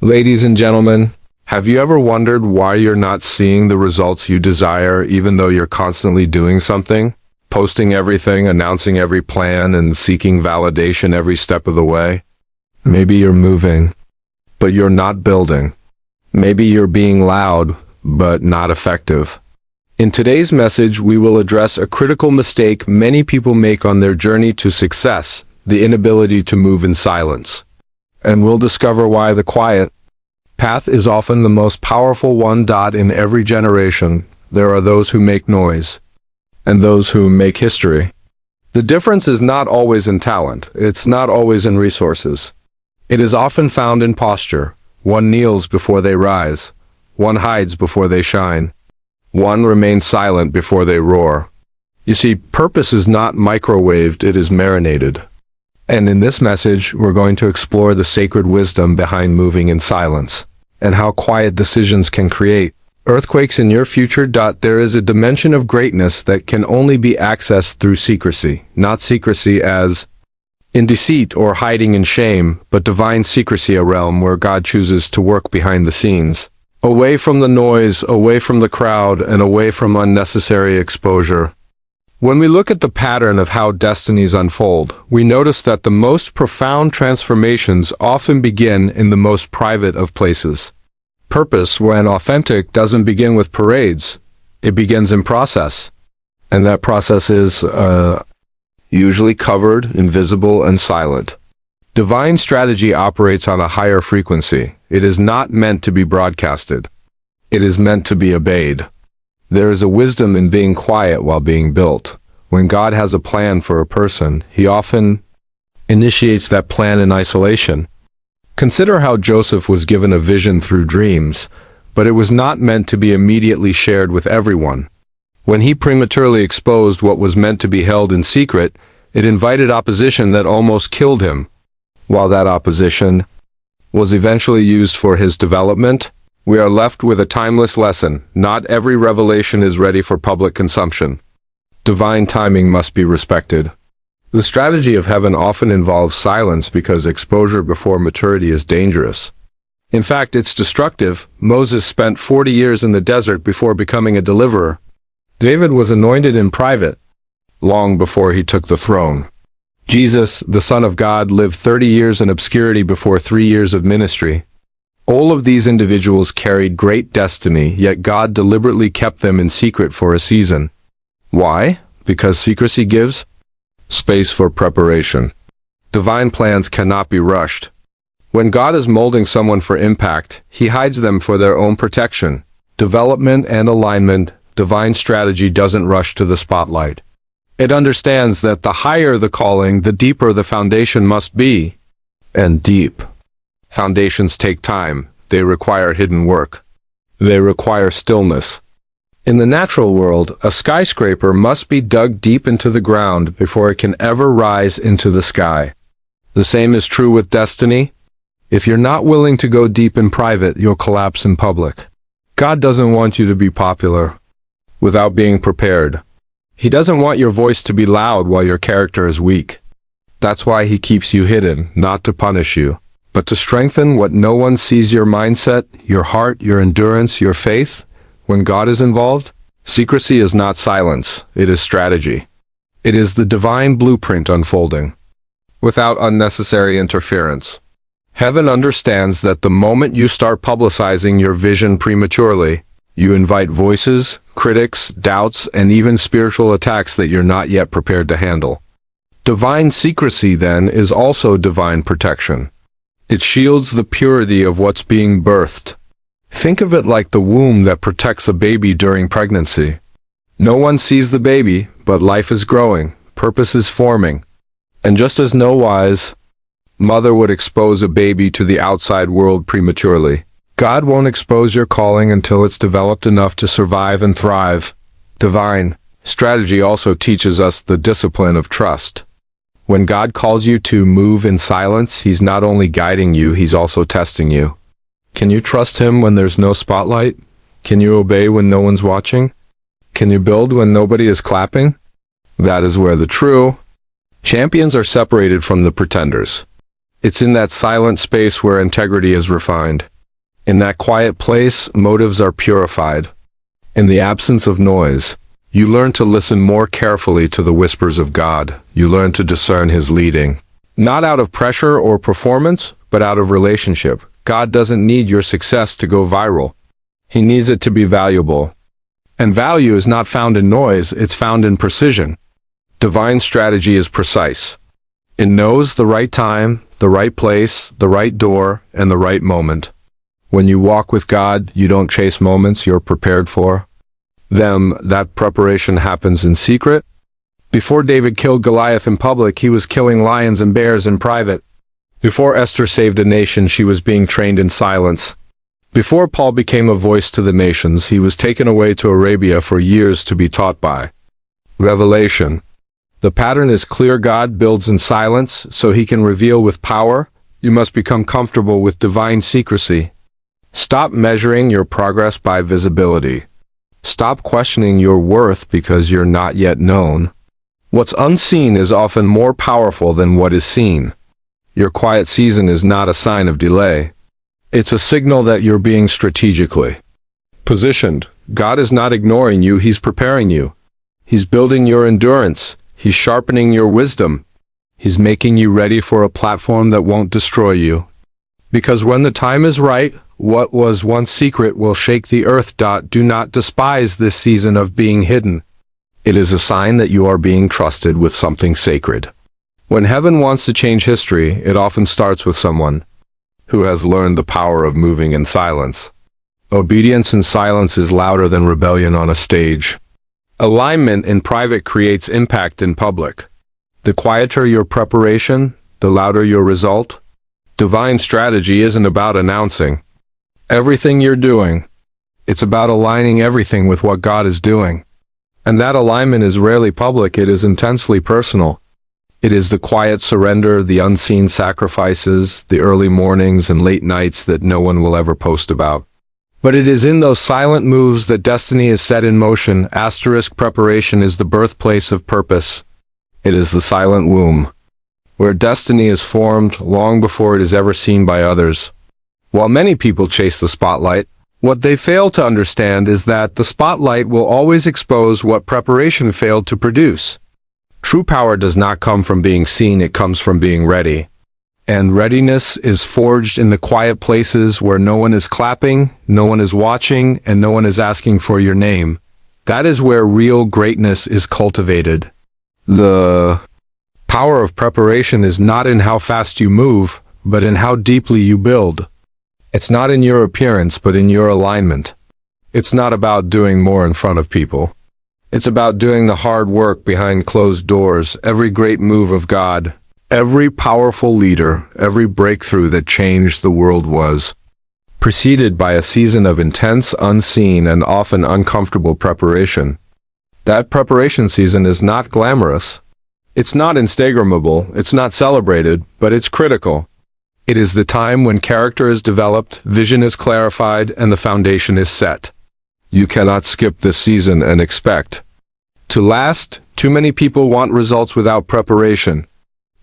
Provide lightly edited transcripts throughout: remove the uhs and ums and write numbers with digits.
Ladies and gentlemen, have you ever wondered why you're not seeing the results you desire even though you're constantly doing something? Posting everything, announcing every plan, and seeking validation every step of the way? Maybe you're moving, but you're not building. Maybe you're being loud, but not effective. In today's message, we will address a critical mistake many people make on their journey to success, the inability to move in silence. And we'll discover why the quiet path is often the most powerful one. In every generation, there are those who make noise, and those who make history. The difference is not always in talent, it's not always in resources. It is often found in posture. One kneels before they rise, one hides before they shine, one remains silent before they roar. You see, purpose is not microwaved, it is marinated. And in this message, we're going to explore the sacred wisdom behind moving in silence, and how quiet decisions can create earthquakes in your future. There is a dimension of greatness that can only be accessed through secrecy, not secrecy as in deceit or hiding in shame, but divine secrecy, a realm where God chooses to work behind the scenes, away from the noise, away from the crowd, and away from unnecessary exposure. When we look at the pattern of how destinies unfold, we notice that the most profound transformations often begin in the most private of places. Purpose, when authentic, doesn't begin with parades. It begins in process. And that process is usually covered, invisible, and silent. Divine strategy operates on a higher frequency. It is not meant to be broadcasted. It is meant to be obeyed. There is a wisdom in being quiet while being built. When God has a plan for a person, He often initiates that plan in isolation. Consider how Joseph was given a vision through dreams, but it was not meant to be immediately shared with everyone. When he prematurely exposed what was meant to be held in secret, it invited opposition that almost killed him. While that opposition was eventually used for his development, we are left with a timeless lesson. Not every revelation is ready for public consumption. Divine timing must be respected. The strategy of heaven often involves silence because exposure before maturity is dangerous. In fact, it's destructive. Moses spent 40 years in the desert before becoming a deliverer. David was anointed in private, long before he took the throne. Jesus, the Son of God, lived 30 years in obscurity before 3 years of ministry. All of these individuals carried great destiny, yet God deliberately kept them in secret for a season. Why? Because secrecy gives space for preparation. Divine plans cannot be rushed. When God is molding someone for impact, He hides them for their own protection. Development and alignment, divine strategy doesn't rush to the spotlight. It understands that the higher the calling, the deeper the foundation must be. And deep foundations take time. They require hidden work. They require stillness. In the natural world, a skyscraper must be dug deep into the ground before it can ever rise into the sky. The same is true with destiny. If you're not willing to go deep in private, you'll collapse in public. God doesn't want you to be popular without being prepared. He doesn't want your voice to be loud while your character is weak. That's why He keeps you hidden, not to punish you, but to strengthen what no one sees: your mindset, your heart, your endurance, your faith. When God is involved, secrecy is not silence, it is strategy. It is the divine blueprint unfolding, without unnecessary interference. Heaven understands that the moment you start publicizing your vision prematurely, you invite voices, critics, doubts, and even spiritual attacks that you're not yet prepared to handle. Divine secrecy, then, is also divine protection. It shields the purity of what's being birthed. Think of it like the womb that protects a baby during pregnancy. No one sees the baby, but life is growing, purpose is forming. And just as no wise mother would expose a baby to the outside world prematurely, God won't expose your calling until it's developed enough to survive and thrive. Divine strategy also teaches us the discipline of trust. When God calls you to move in silence, He's not only guiding you, He's also testing you. Can you trust Him when there's no spotlight? Can you obey when no one's watching? Can you build when nobody is clapping? That is where the true champions are separated from the pretenders. It's in that silent space where integrity is refined. In that quiet place, motives are purified. In the absence of noise, you learn to listen more carefully to the whispers of God. You learn to discern His leading. Not out of pressure or performance, but out of relationship. God doesn't need your success to go viral. He needs it to be valuable. And value is not found in noise, it's found in precision. Divine strategy is precise. It knows the right time, the right place, the right door, and the right moment. When you walk with God, you don't chase moments you're prepared for them. That preparation happens in secret. Before David killed Goliath in public, he was killing lions and bears in private. Before Esther saved a nation, she was being trained in silence. Before Paul became a voice to the nations, he was taken away to Arabia for years to be taught by revelation. The pattern is clear. God builds in silence so He can reveal with power. You must become comfortable with divine secrecy. Stop measuring your progress by visibility. Stop questioning your worth because you're not yet known. What's unseen is often more powerful than what is seen. Your quiet season is not a sign of delay. It's a signal that you're being strategically positioned. God is not ignoring you, He's preparing you. He's building your endurance. He's sharpening your wisdom. He's making you ready for a platform that won't destroy you. Because when the time is right, what was once secret will shake the earth. Do not despise this season of being hidden. It is a sign that you are being trusted with something sacred. When heaven wants to change history, it often starts with someone who has learned the power of moving in silence. Obedience in silence is louder than rebellion on a stage. Alignment in private creates impact in public. The quieter your preparation, the louder your result. Divine strategy isn't about announcing everything you're doing. It's about aligning everything with what God is doing. And that alignment is rarely public, it is intensely personal. It is the quiet surrender, the unseen sacrifices, the early mornings and late nights that no one will ever post about. But it is in those silent moves that destiny is set in motion. Preparation is the birthplace of purpose. It is the silent womb, where destiny is formed long before it is ever seen by others. While many people chase the spotlight, what they fail to understand is that the spotlight will always expose what preparation failed to produce. True power does not come from being seen, it comes from being ready. And readiness is forged in the quiet places where no one is clapping, no one is watching, and no one is asking for your name. That is where real greatness is cultivated. The power of preparation is not in how fast you move, but in how deeply you build. It's not in your appearance, but in your alignment. It's not about doing more in front of people. It's about doing the hard work behind closed doors. Every great move of God, every powerful leader, every breakthrough that changed the world was preceded by a season of intense, unseen, and often uncomfortable preparation. That preparation season is not glamorous. It's not Instagrammable, it's not celebrated, but it's critical. It is the time when character is developed, vision is clarified, and the foundation is set. You cannot skip this season and expect to last. Too many people want results without preparation.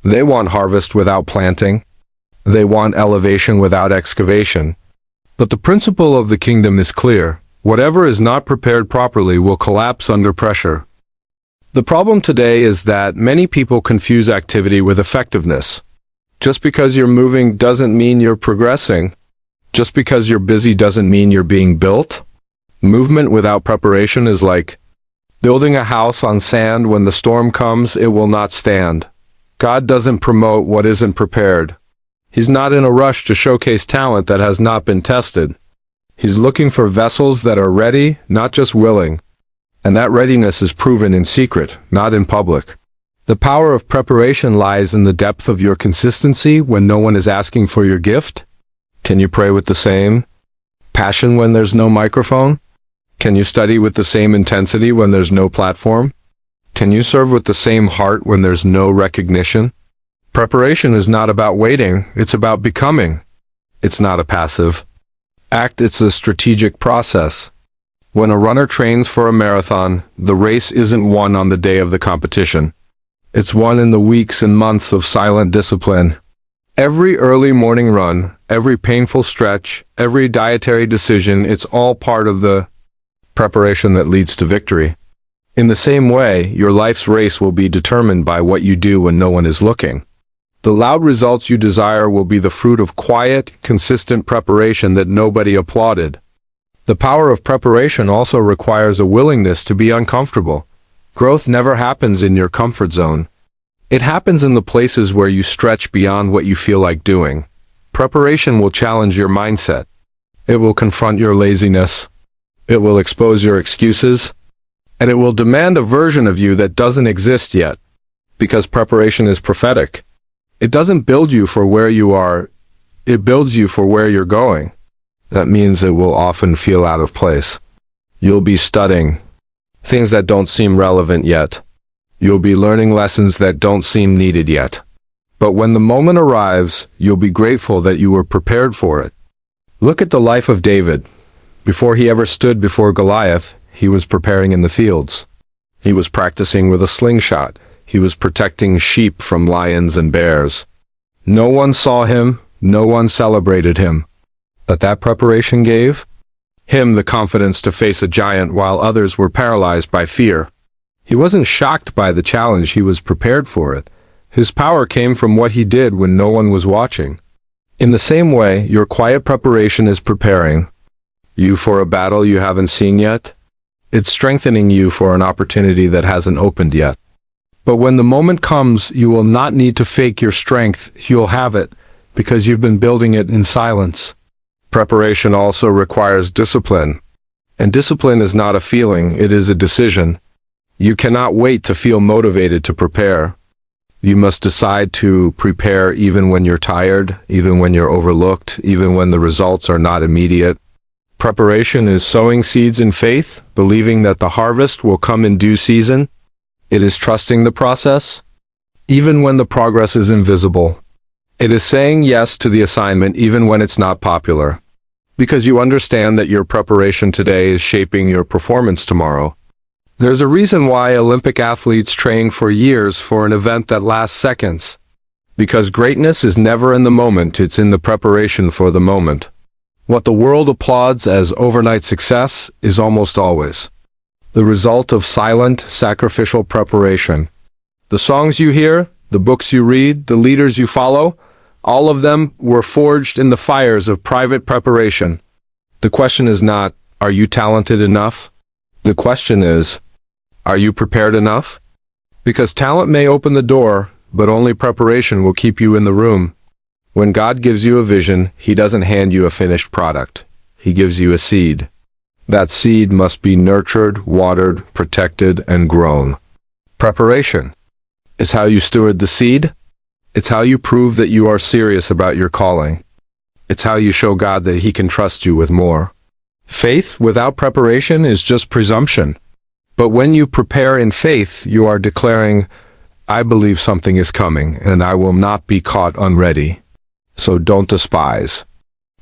They want harvest without planting. They want elevation without excavation. But the principle of the kingdom is clear. Whatever is not prepared properly will collapse under pressure. The problem today is that many people confuse activity with effectiveness. Just because you're moving doesn't mean you're progressing. Just because you're busy doesn't mean you're being built. Movement without preparation is like building a house on sand. When the storm comes, it will not stand. God doesn't promote what isn't prepared. He's not in a rush to showcase talent that has not been tested. He's looking for vessels that are ready, not just willing. And that readiness is proven in secret, not in public. The power of preparation lies in the depth of your consistency when no one is asking for your gift. Can you pray with the same passion when there's no microphone? Can you study with the same intensity when there's no platform? Can you serve with the same heart when there's no recognition? Preparation is not about waiting, it's about becoming. It's not a passive act, it's a strategic process. When a runner trains for a marathon, the race isn't won on the day of the competition. It's won in the weeks and months of silent discipline. Every early morning run, every painful stretch, every dietary decision, it's all part of the preparation that leads to victory. In the same way, your life's race will be determined by what you do when no one is looking. The loud results you desire will be the fruit of quiet, consistent preparation that nobody applauded. The power of preparation also requires a willingness to be uncomfortable. Growth never happens in your comfort zone. It happens in the places where you stretch beyond what you feel like doing. Preparation will challenge your mindset. It will confront your laziness. It will expose your excuses. And it will demand a version of you that doesn't exist yet. Because preparation is prophetic. It doesn't build you for where you are. It builds you for where you're going. That means it will often feel out of place. You'll be studying things that don't seem relevant yet. You'll be learning lessons that don't seem needed yet. But when the moment arrives, you'll be grateful that you were prepared for it. Look at the life of David. Before he ever stood before Goliath, he was preparing in the fields. He was practicing with a slingshot. He was protecting sheep from lions and bears. No one saw him, no one celebrated him. But that preparation gave him the confidence to face a giant while others were paralyzed by fear. He wasn't shocked by the challenge, he was prepared for it. His power came from what he did when no one was watching. In the same way, your quiet preparation is preparing you for a battle you haven't seen yet. It's strengthening you for an opportunity that hasn't opened yet. But when the moment comes, you will not need to fake your strength, you'll have it, because you've been building it in silence. Preparation also requires discipline. And discipline is not a feeling, it is a decision. You cannot wait to feel motivated to prepare. You must decide to prepare even when you're tired, even when you're overlooked, even when the results are not immediate. Preparation is sowing seeds in faith, believing that the harvest will come in due season. It is trusting the process, even when the progress is invisible. It is saying yes to the assignment even when it's not popular. Because you understand that your preparation today is shaping your performance tomorrow. There's a reason why Olympic athletes train for years for an event that lasts seconds. Because greatness is never in the moment, it's in the preparation for the moment. What the world applauds as overnight success is almost always the result of silent, sacrificial preparation. The songs you hear, the books you read, the leaders you follow, all of them were forged in the fires of private preparation. The question is not, are you talented enough? The question is, are you prepared enough? Because talent may open the door, but only preparation will keep you in the room. When God gives you a vision, He doesn't hand you a finished product. He gives you a seed. That seed must be nurtured, watered, protected, and grown. Preparation is how you steward the seed. It's how you prove that you are serious about your calling. It's how you show God that He can trust you with more. Faith without preparation is just presumption. But when you prepare in faith, you are declaring, I believe something is coming, and I will not be caught unready. So don't despise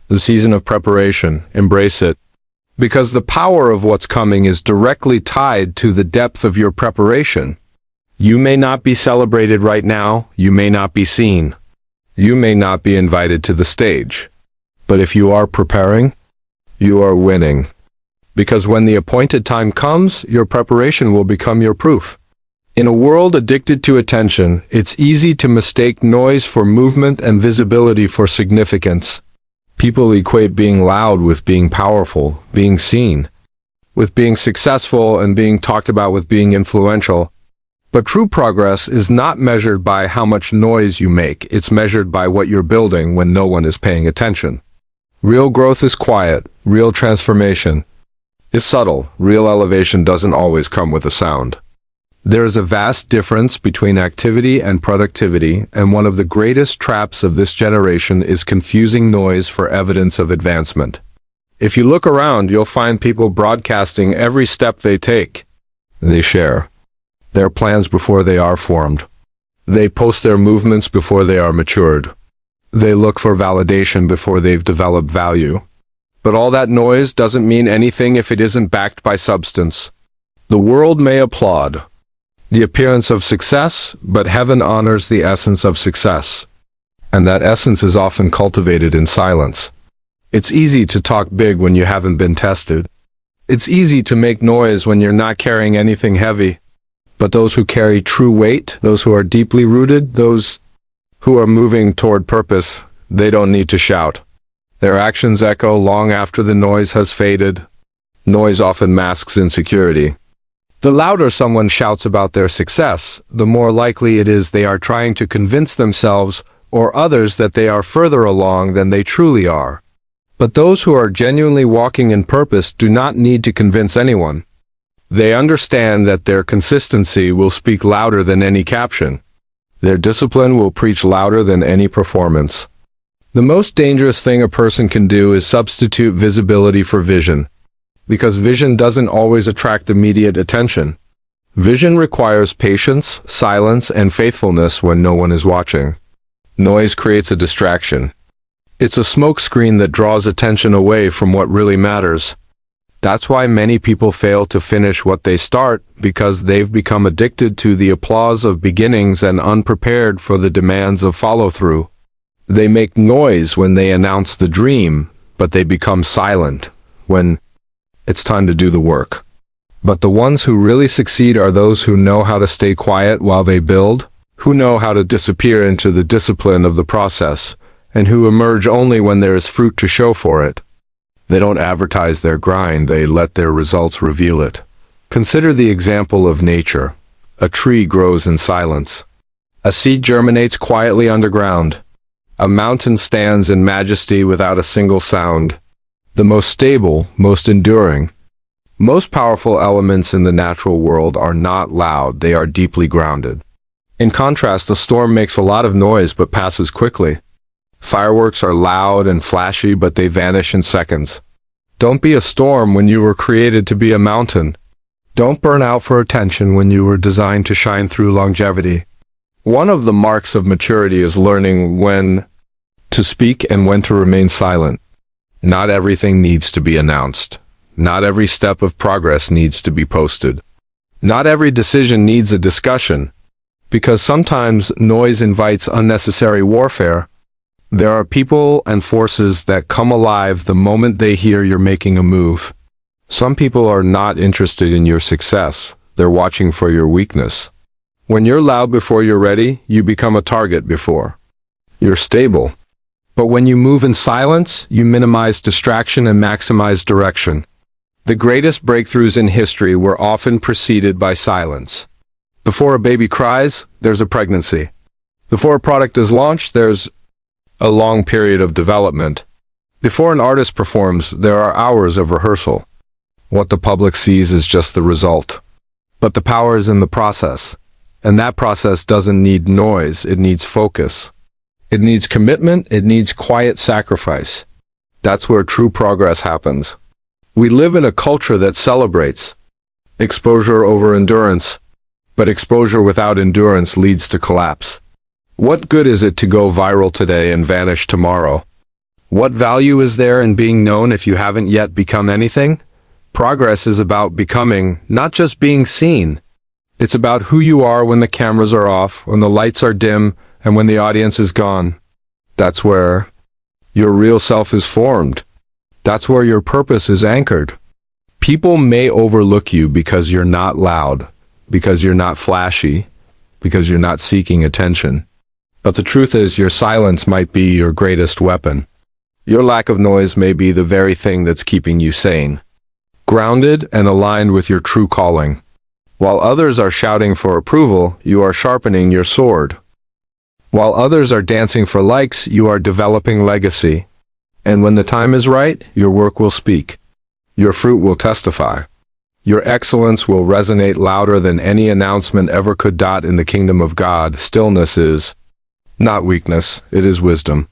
the season of preparation. Embrace it. Because the power of what's coming is directly tied to the depth of your preparation. You may not be celebrated right now, you may not be seen. You may not be invited to the stage. But if you are preparing, you are winning. Because when the appointed time comes, your preparation will become your proof. In a world addicted to attention, it's easy to mistake noise for movement and visibility for significance. People equate being loud with being powerful, being seen, with being successful and being talked about with being influential. But true progress is not measured by how much noise you make, it's measured by what you're building when no one is paying attention. Real growth is quiet, real transformation is subtle, real elevation doesn't always come with a sound. There is a vast difference between activity and productivity, and one of the greatest traps of this generation is confusing noise for evidence of advancement. If you look around, you'll find people broadcasting every step they take. They share their plans before they are formed. They post their movements before they are matured. They look for validation before they've developed value. But all that noise doesn't mean anything if it isn't backed by substance. The world may applaud the appearance of success, but heaven honors the essence of success. And that essence is often cultivated in silence. It's easy to talk big when you haven't been tested. It's easy to make noise when you're not carrying anything heavy. But those who carry true weight, those who are deeply rooted, those who are moving toward purpose, they don't need to shout. Their actions echo long after the noise has faded. Noise often masks insecurity. The louder someone shouts about their success, the more likely it is they are trying to convince themselves or others that they are further along than they truly are. But those who are genuinely walking in purpose do not need to convince anyone. They understand that their consistency will speak louder than any caption. Their discipline will preach louder than any performance. The most dangerous thing a person can do is substitute visibility for vision. Because vision doesn't always attract immediate attention. Vision requires patience, silence, and faithfulness when no one is watching. Noise creates a distraction. It's a smokescreen that draws attention away from what really matters. That's why many people fail to finish what they start, because they've become addicted to the applause of beginnings and unprepared for the demands of follow-through. They make noise when they announce the dream, but they become silent when it's time to do the work. But the ones who really succeed are those who know how to stay quiet while they build, who know how to disappear into the discipline of the process, and who emerge only when there is fruit to show for it. They don't advertise their grind, they let their results reveal it. Consider the example of nature. A tree grows in silence. A seed germinates quietly underground. A mountain stands in majesty without a single sound. The most stable, most enduring, most powerful elements in the natural world are not loud, they are deeply grounded. In contrast, a storm makes a lot of noise but passes quickly. Fireworks are loud and flashy, but they vanish in seconds. Don't be a storm when you were created to be a mountain. Don't burn out for attention when you were designed to shine through longevity. One of the marks of maturity is learning when to speak and when to remain silent. Not everything needs to be announced. Not every step of progress needs to be posted. Not every decision needs a discussion, because sometimes noise invites unnecessary warfare. There are people and forces that come alive the moment they hear you're making a move. Some people are not interested in your success. They're watching for your weakness. When you're loud before you're ready, you become a target before you're stable. But when you move in silence, you minimize distraction and maximize direction. The greatest breakthroughs in history were often preceded by silence. Before a baby cries, there's a pregnancy. Before a product is launched, there's a long period of development. Before an artist performs, there are hours of rehearsal. What the public sees is just the result. But the power is in the process. And that process doesn't need noise, it needs focus. It needs commitment, it needs quiet sacrifice. That's where true progress happens. We live in a culture that celebrates exposure over endurance, but exposure without endurance leads to collapse. What good is it to go viral today and vanish tomorrow? What value is there in being known if you haven't yet become anything? Progress is about becoming, not just being seen. It's about who you are when the cameras are off, when the lights are dim, and when the audience is gone. That's where your real self is formed. That's where your purpose is anchored. People may overlook you because you're not loud, because you're not flashy, because you're not seeking attention. But the truth is, your silence might be your greatest weapon. Your lack of noise may be the very thing that's keeping you sane, grounded and aligned with your true calling. While others are shouting for approval, you are sharpening your sword. While others are dancing for likes, you are developing legacy. And when the time is right, your work will speak. Your fruit will testify. Your excellence will resonate louder than any announcement ever could. In the kingdom of God, stillness is not weakness, it is wisdom.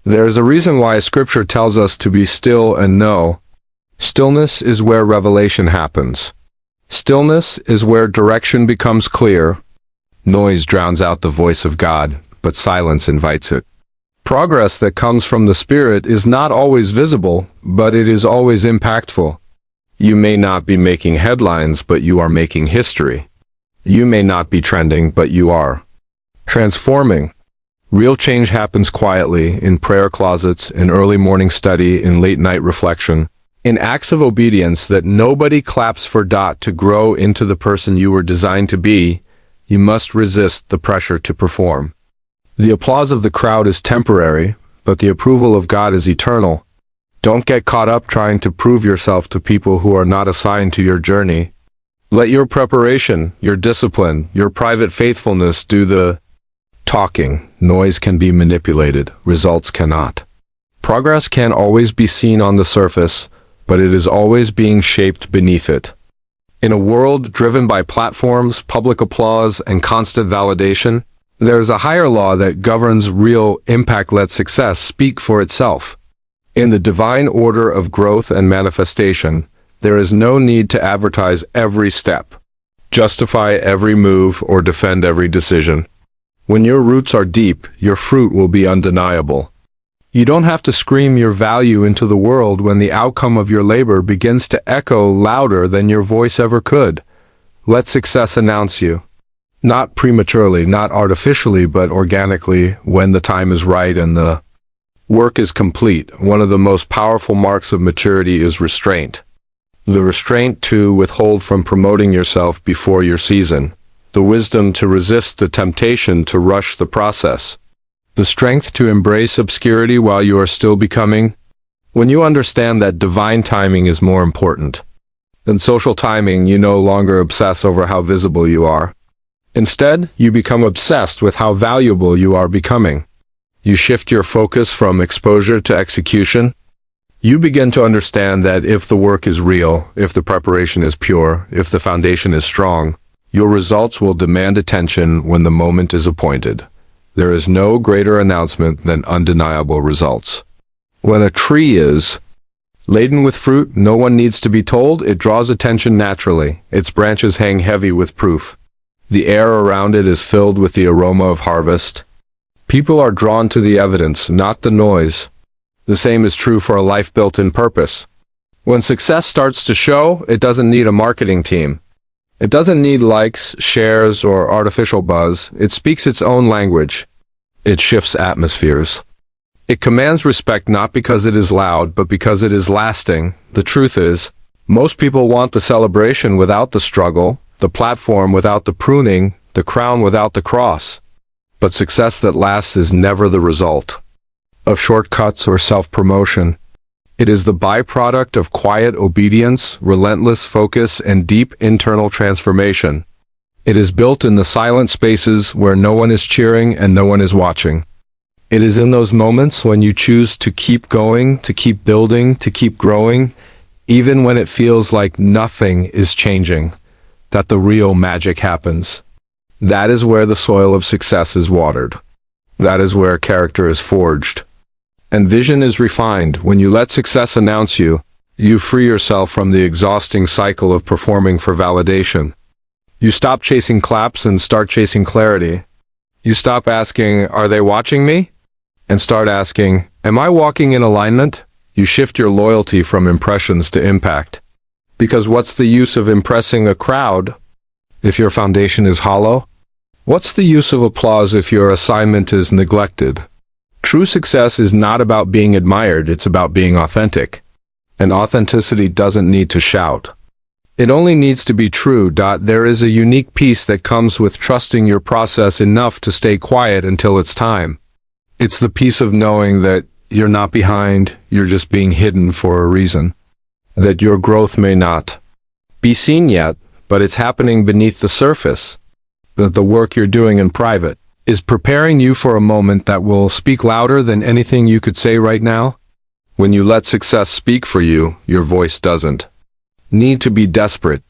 There is a reason why Scripture tells us to be still and know. Stillness is where revelation happens. Stillness is where direction becomes clear. Noise drowns out the voice of God, but silence invites it. Progress that comes from the Spirit is not always visible, but it is always impactful. You may not be making headlines, but you are making history. You may not be trending, but you are transforming. Real change happens quietly, in prayer closets, in early morning study, in late night reflection, in acts of obedience that nobody claps for. To grow into the person you were designed to be, you must resist the pressure to perform. The applause of the crowd is temporary, but the approval of God is eternal. Don't get caught up trying to prove yourself to people who are not assigned to your journey. Let your preparation, your discipline, your private faithfulness do the talking. Noise can be manipulated, results cannot. Progress can't always be seen on the surface, but it is always being shaped beneath it. In a world driven by platforms, public applause, and constant validation, there is a higher law that governs real impact. Let success speak for itself. In the divine order of growth and manifestation, there is no need to advertise every step, justify every move, or defend every decision. When your roots are deep, your fruit will be undeniable. You don't have to scream your value into the world when the outcome of your labor begins to echo louder than your voice ever could. Let success announce you. Not prematurely, not artificially, but organically, when the time is right and the work is complete. One of the most powerful marks of maturity is restraint. The restraint to withhold from promoting yourself before your season. The wisdom to resist the temptation to rush the process. The strength to embrace obscurity while you are still becoming. When you understand that divine timing is more important than social timing, you no longer obsess over how visible you are. Instead, you become obsessed with how valuable you are becoming. You shift your focus from exposure to execution. You begin to understand that if the work is real, if the preparation is pure, if the foundation is strong, your results will demand attention when the moment is appointed. There is no greater announcement than undeniable results. When a tree is laden with fruit, no one needs to be told. It draws attention naturally. Its branches hang heavy with proof. The air around it is filled with the aroma of harvest. People are drawn to the evidence, not the noise. The same is true for a life built in purpose. When success starts to show, it doesn't need a marketing team. It doesn't need likes, shares, or artificial buzz. It speaks its own language. It shifts atmospheres. It commands respect not because it is loud, but because it is lasting. The truth is, most people want the celebration without the struggle, the platform without the pruning, the crown without the cross. But success that lasts is never the result of shortcuts or self-promotion. It is the byproduct of quiet obedience, relentless focus, and deep internal transformation. It is built in the silent spaces where no one is cheering and no one is watching. It is in those moments when you choose to keep going, to keep building, to keep growing, even when it feels like nothing is changing, that the real magic happens. That is where the soil of success is watered. That is where character is forged. And vision is refined. When you let success announce you, you free yourself from the exhausting cycle of performing for validation. You stop chasing claps and start chasing clarity. You stop asking, "Are they watching me?" and start asking, "Am I walking in alignment?" You shift your loyalty from impressions to impact. Because what's the use of impressing a crowd if your foundation is hollow? What's the use of applause if your assignment is neglected? True success is not about being admired, it's about being authentic. And authenticity doesn't need to shout. It only needs to be true. There is a unique peace that comes with trusting your process enough to stay quiet until it's time. It's the peace of knowing that you're not behind, you're just being hidden for a reason. That your growth may not be seen yet, but it's happening beneath the surface. That the work you're doing in private is preparing you for a moment that will speak louder than anything you could say right now. When you let success speak for you, your voice doesn't need to be desperate.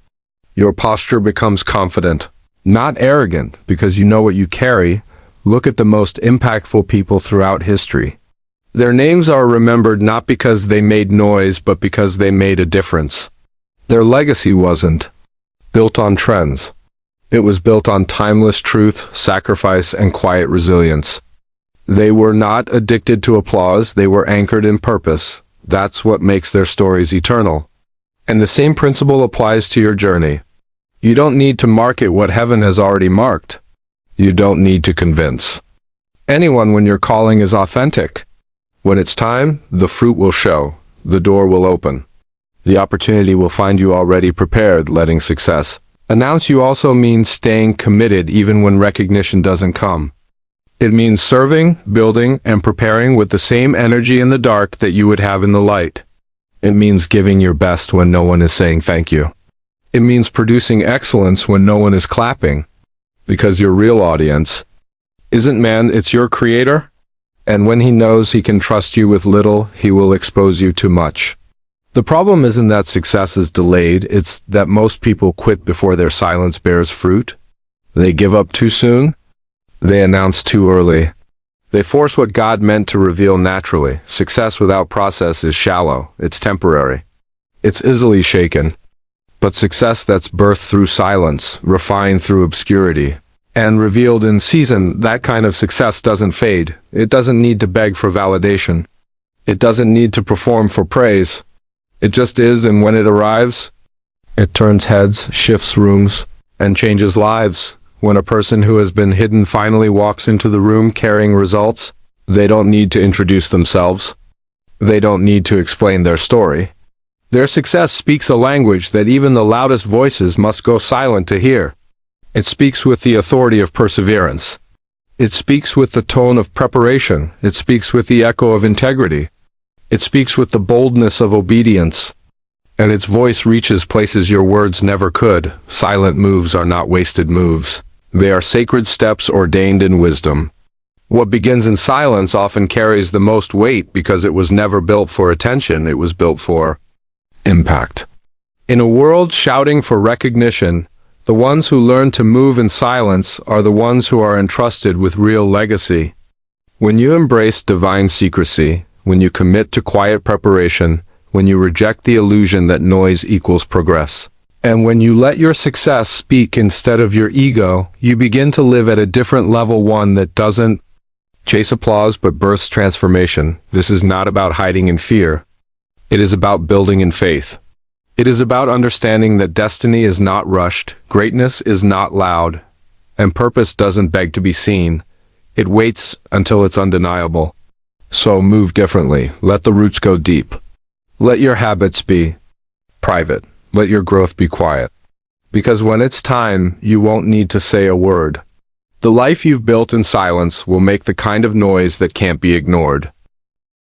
Your posture becomes confident, not arrogant, because you know what you carry. Look at the most impactful people throughout history. Their names are remembered not because they made noise, but because they made a difference. Their legacy wasn't built on trends. It was built on timeless truth, sacrifice, and quiet resilience. They were not addicted to applause, they were anchored in purpose. That's what makes their stories eternal. And the same principle applies to your journey. You don't need to market what heaven has already marked. You don't need to convince anyone when your calling is authentic. When it's time, the fruit will show, the door will open. The opportunity will find you already prepared. Letting success announce you also means staying committed even when recognition doesn't come. It means serving, building, and preparing with the same energy in the dark that you would have in the light. It means giving your best when no one is saying thank you. It means producing excellence when no one is clapping. Because your real audience isn't man, it's your creator. And when he knows he can trust you with little, he will expose you to much. The problem isn't that success is delayed, it's that most people quit before their silence bears fruit. They give up too soon. They announce too early. They force what God meant to reveal naturally. Success without process is shallow. It's temporary. It's easily shaken. But success that's birthed through silence, refined through obscurity, and revealed in season, that kind of success doesn't fade. It doesn't need to beg for validation. It doesn't need to perform for praise. It just is, and when it arrives, it turns heads, shifts rooms, and changes lives. When a person who has been hidden finally walks into the room carrying results, they don't need to introduce themselves. They don't need to explain their story. Their success speaks a language that even the loudest voices must go silent to hear. It speaks with the authority of perseverance. It speaks with the tone of preparation. It speaks with the echo of integrity. It speaks with the boldness of obedience. And its voice reaches places your words never could. Silent moves are not wasted moves. They are sacred steps ordained in wisdom. What begins in silence often carries the most weight because it was never built for attention, it was built for impact. In a world shouting for recognition, the ones who learn to move in silence are the ones who are entrusted with real legacy. When you embrace divine secrecy, when you commit to quiet preparation, when you reject the illusion that noise equals progress, and when you let your success speak instead of your ego, you begin to live at a different level, one that doesn't chase applause but births transformation. This is not about hiding in fear. It is about building in faith. It is about understanding that destiny is not rushed, greatness is not loud, and purpose doesn't beg to be seen. It waits until it's undeniable. So move differently. Let the roots go deep. Let your habits be private. Let your growth be quiet. Because when it's time, you won't need to say a word. The life you've built in silence will make the kind of noise that can't be ignored.